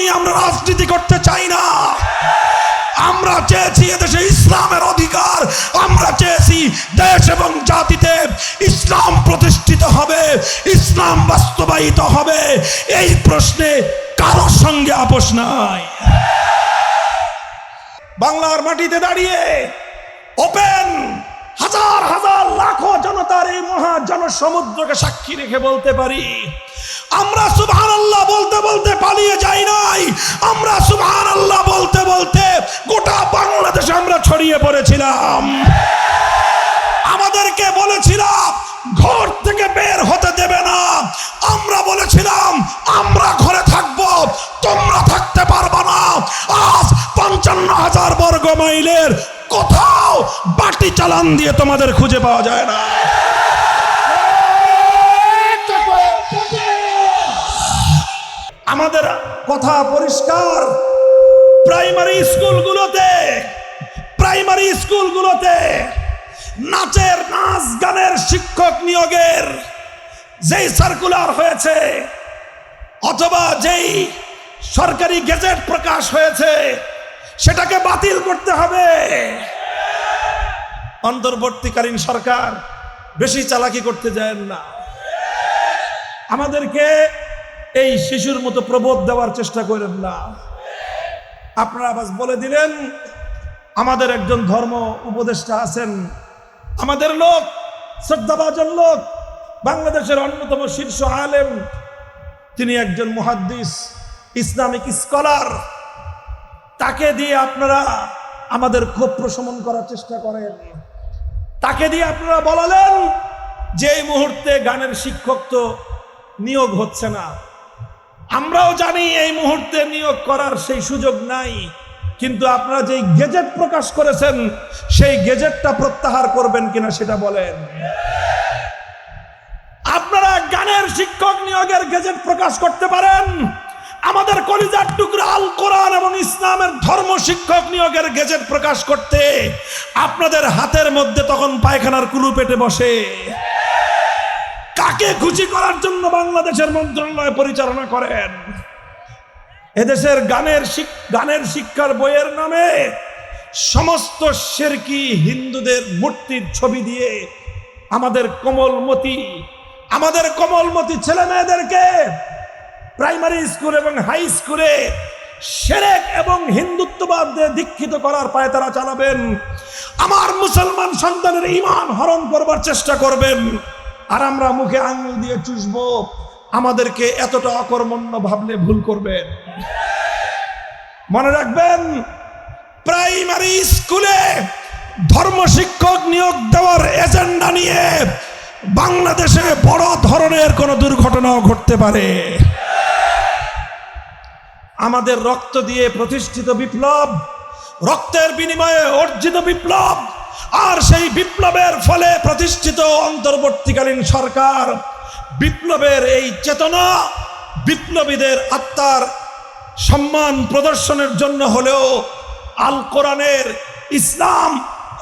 নিয়ে আমরা রাজনীতি করতে চাই না। আমরা চেয়েছি এদেশে ইসলামের অধিকার, আমরা চেয়েছি দেশ এবং জাতিতে ইসলাম প্রতিষ্ঠিত হবে, ইসলাম বাস্তবায়িত হবে। এই প্রশ্নে কারোর সঙ্গে আপোষ নাই। বাংলার মাটিতে দাঁড়িয়ে ওপেন হাজার হাজার লাখো জনতার এই মহা জনসমুদ্রকে সাক্ষী রেখে বলতে পারি, আমরা সুবহানাল্লাহ বলতে বলতে পালিয়ে যাই নাই। আমরা সুবহানাল্লাহ বলতে বলতে গোটা বাংলাদেশে আমরা ছড়িয়ে পড়েছিলাম। আমাদেরকে বলেছিলাম ঘর থেকে বের হতে দেবে না, আমরা বলেছিলাম আমরা ঘরে থাকবো, তোমরা থাকতে পারবে না। আজ 55,000 বর্গ মাইলের কোথাও বাটি চালান দিয়ে তোমাদের খুঁজে পাওয়া যায় না। আমাদের কথা পরিষ্কার, প্রাইমারি স্কুলগুলোতে নাচের নাচ গানের শিক্ষক নিয়োগের যেই সার্কুলার হয়েছে অথবা যেই সরকারি গেজেট প্রকাশ হয়েছে সেটাকে বাতিল করতে হবে। অন্তর্বর্তীকালীন সরকার বেশি চালাকি করতে যায় না, আমাদেরকে এই শিশুর মতো প্রবোধ দেওয়ার চেষ্টা করেন না। আপনারা আবার বলে দিলেন আমাদের একজন ধর্ম উপদেষ্টা আছেন, আমাদের লোক, শ্রদ্ধাভাজন লোক, বাংলাদেশের অন্যতম শীর্ষ আলেম, তিনি একজন মুহাদ্দিস, ইসলামিক স্কলার। তাকে দিয়ে আপনারা আমাদের ক্ষোভ প্রশমন করার চেষ্টা করেন। তাকে দিয়ে আপনারা বলালেন যে এই মুহূর্তে গানের শিক্ষক তো নিয়োগ হচ্ছে না। আমরাও জানি এই মুহূর্তে নিয়োগ করার সেই সুযোগ নাই, কিন্তু আপনারা যেই গেজেট প্রকাশ করেছেন সেই গেজেটটা প্রত্যাহার করবেন কিনা সেটা বলেন। আপনারা গানের শিক্ষক নিয়োগের গেজেট প্রকাশ করতে পারেন, আমাদের কলিজার টুকরা আল কোরআন এবং ইসলামের ধর্ম শিক্ষক নিয়োগের গেজেট প্রকাশ করতে আপনাদের হাতের মধ্যে তখন পায়খানার কুলু পেটে বসে। কাকে খুশি করার জন্য বাংলাদেশের মন্ত্রণালয় পরিচালনা করেন? এদেশের গানের শিক্ষার বইয়ের নামে সমস্ত শিরকি হিন্দুদের মূর্তির ছবি দিয়ে আমাদের কোমলমতি ছেলে মেয়েদেরকে প্রাইমারি স্কুল এবং হাই স্কুলে শিরক এবং হিন্দুত্ববাদ দিয়ে দীক্ষিত করার পায়তারা চালাবেন। আমার মুসলমান সন্তানের ঈমান হরণ করবার চেষ্টা করবেন, আর আমরা মুখে আঙুল দিয়ে চুষবো। আমাদেরকে এতটা অকর্মণ্য ভাবলে ভুল করবেন। মনে রাখবেন, প্রাইমারি স্কুলে ধর্ম শিক্ষক নিয়োগ দেওয়ার এজেন্ডা নিয়ে বাংলাদেশে বড় ধরনের কোনো দুর্ঘটনাও ঘটতে পারে। আমাদের রক্ত দিয়ে প্রতিষ্ঠিত বিপ্লব, রক্তের বিনিময়ে অর্জিত বিপ্লব, আর সেই বিপ্লবের ফলে প্রতিষ্ঠিত অন্তর্বর্তীকালীন সরকার, বিপ্লবের এই চেতনা বিপ্লবীদের আত্মার সম্মান প্রদর্শনের জন্য হলেও আল কোরআনের, ইসলাম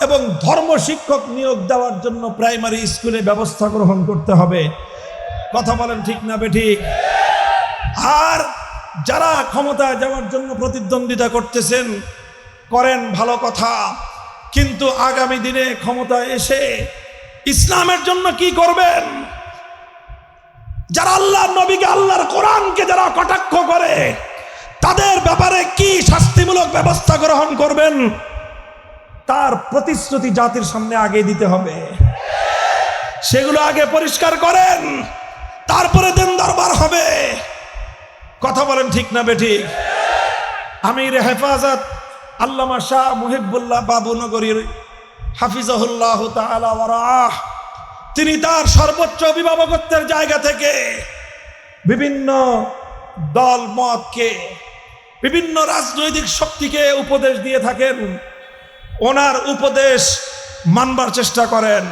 এবং ধর্ম শিক্ষক নিয়োগ দেওয়ার জন্য প্রাইমারি স্কুলে ব্যবস্থা গ্রহণ করতে হবে। কথা বলেন ঠিক না বেঠিক? আর যারা ক্ষমতায় যাওয়ার জন্য প্রতিদ্বন্দ্বিতা করতেছেন, করেন ভালো কথা, কিন্তু আগামী দিনে ক্ষমতায় এসে ইসলামের জন্য কি করবেন? যারা আল্লাহর নবীকে, আল্লাহর কোরআনকে যারা কটাক্ষ করে তাদের ব্যাপারে কি শাস্তিমূলক ব্যবস্থা গ্রহণ করবেন তার প্রতিশ্রুতি জাতির সামনে আগে দিতে হবে। সেগুলো আগে পরিষ্কার করেন, তারপরে দিন দরবার হবে। কথা বলেন ঠিক না বেঠিক? আমির হেফাজত আল্লামা শাহ মুহিবুল্লাহ বাবুনগরীর হাফিজাহুল্লাহ তাআলা ওয়া রাহ, তিনি তার সর্বোচ্চ অভিভাবকত্বের জায়গা থেকে বিভিন্ন দল মতকে, বিভিন্ন রাজনৈতিক শক্তিকে উপদেশ দিয়ে থাকেন। ওনার উপদেশ মানবার চেষ্টা করেন।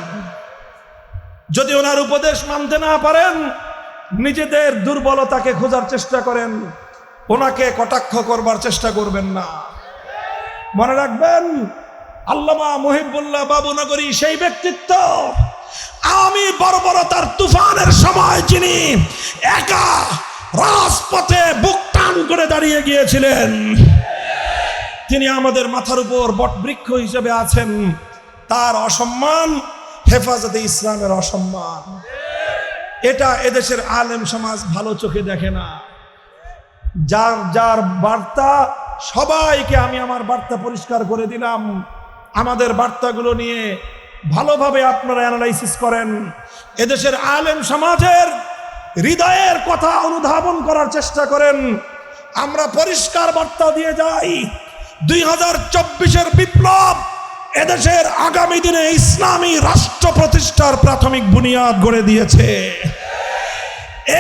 যদি ওনার উপদেশ মানতে না পারেন, নিজেদের দুর্বলতাকে খোঁজার চেষ্টা করেন, ওনাকে কটাক্ষ করবার চেষ্টা করবেন না। মনে রাখবেন, আল্লামা মুহিবুল্লাহ বাবুনগরী সেই ব্যক্তিত্ব, আমি বর্বরতার তুফানের সময় যিনি একা রাজপথে বুক টান খিলান করে দাঁড়িয়ে গিয়েছিলেন। তিনি আমাদের মাথার উপর বটবৃক্ষ হিসেবে আছেন। তার অসম্মান হেফাজতে ইসলামের অসম্মান। এটা এদেশের আলেম সমাজ ভালো চোখে দেখে না। যার যার বার্তা, সবাইকে আমি আমার বার্তা পরিষ্কার করে দিলাম। আমাদের বার্তাগুলো নিয়ে ভালোভাবে আপনারা অ্যানালাইসিস করেন। এদেশের আলেম সমাজের হৃদয়ের কথা অনুধাবন করার চেষ্টা করেন। আমরা পরিষ্কার বার্তা দিয়ে যাই, 2024-এর বিপ্লব এদেশের আগামী দিনে ইসলামী রাষ্ট্র প্রতিষ্ঠার প্রাথমিক বুনিয়াদ গড়ে দিয়েছে।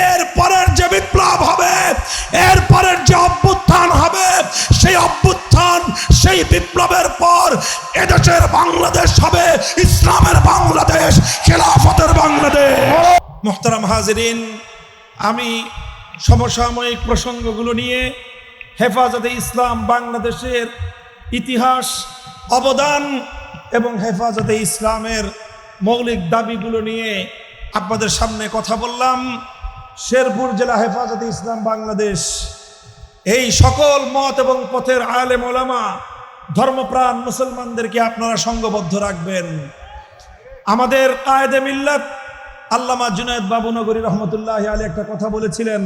এরপরের যে বিপ্লব হবে, এরপরের যে অভ্যুত্থান হবে, সেই অভ্যুত্থান, সেই বিপ্লবের পর এদেশের বাংলাদেশ হবে ইসলামের বাংলাদেশ, খেলাফতের বাংলাদেশ। মুহতারাম হাজিরিন, আমি সমসাময়িক প্রসঙ্গগুলো নিয়ে হেফাজতে ইসলাম বাংলাদেশের ইতিহাস, অবদান এবং হেফাজতে ইসলামের মৌলিক দাবিগুলো নিয়ে আপনাদের সামনে কথা বললাম। শেরপুর জেলা হেফাজতে ইসলাম বাংলাদেশ এই সকল মত এবং পথের আলেম ওলামা, ধর্মপ্রাণ মুসলমানদেরকে আপনারা সংঘবদ্ধ রাখবেন। আমাদের কায়েদে মিল্লাত আল্লামা জুনায়েদ বাবুনগরী রহমতুল্লাহি আলাইহি একটা কথা বলেছিলেন।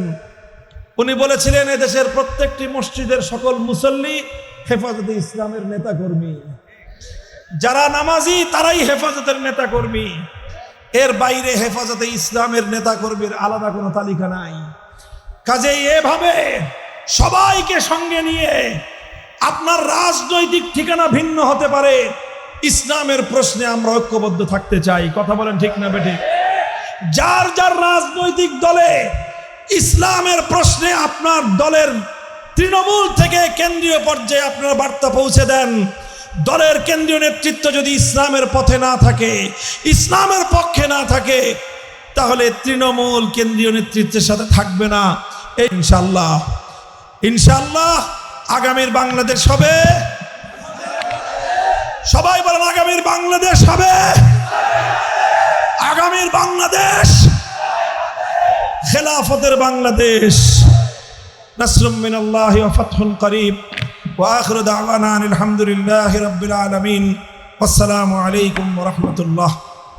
উনি বলেছিলেন, এদেশের প্রত্যেকটি মসজিদের সকল মুসল্লি হেফাজতে ইসলামের নেতাকর্মী। যারা নামাজি তারাই হেফাজতের নেতাকর্মী। এর বাইরে হেফাজতে ইসলামের নেতাকর্মীর আলাদা কোনো তালিকা নাই। কাজেই এভাবে সবাইকে সঙ্গে নিয়ে, আপনার রাজনৈতিক ঠিকানা ভিন্ন হতে পারে, ইসলামের প্রশ্নে আমরা ঐক্যবদ্ধ থাকতে চাই। কথা বলেন ঠিক না বেঠিক? যার যার রাজনৈতিক দলে ইসলামের প্রশ্নে আপনার দলের তৃণমূল থেকে কেন্দ্রীয় পর্যায়ে আপনারা বার্তা পৌঁছে দেন। দলের কেন্দ্রীয় নেতৃত্ব যদি ইসলামের পথে না থাকে, ইসলামের পক্ষে না থাকে, তাহলে তৃণমূল কেন্দ্রীয় নেতৃত্বের সাথে থাকবে না। ইনশাআল্লাহ, ইনশাআল্লাহ আগামীর বাংলাদেশ হবে। সবাই বলেন আগামীর বাংলাদেশ হবে। আগামীর বাংলাদেশ খেলাফতের বাংলাদেশ। নাসরুম মিনাল্লাহি ওয়া ফাতহুন করিব। ওয়া আখিরু দাওয়ানা আলহামদুলিল্লাহি রাব্বিল আলামিন। আসসালামু আলাইকুম ওয়া রাহমাতুল্লাহ।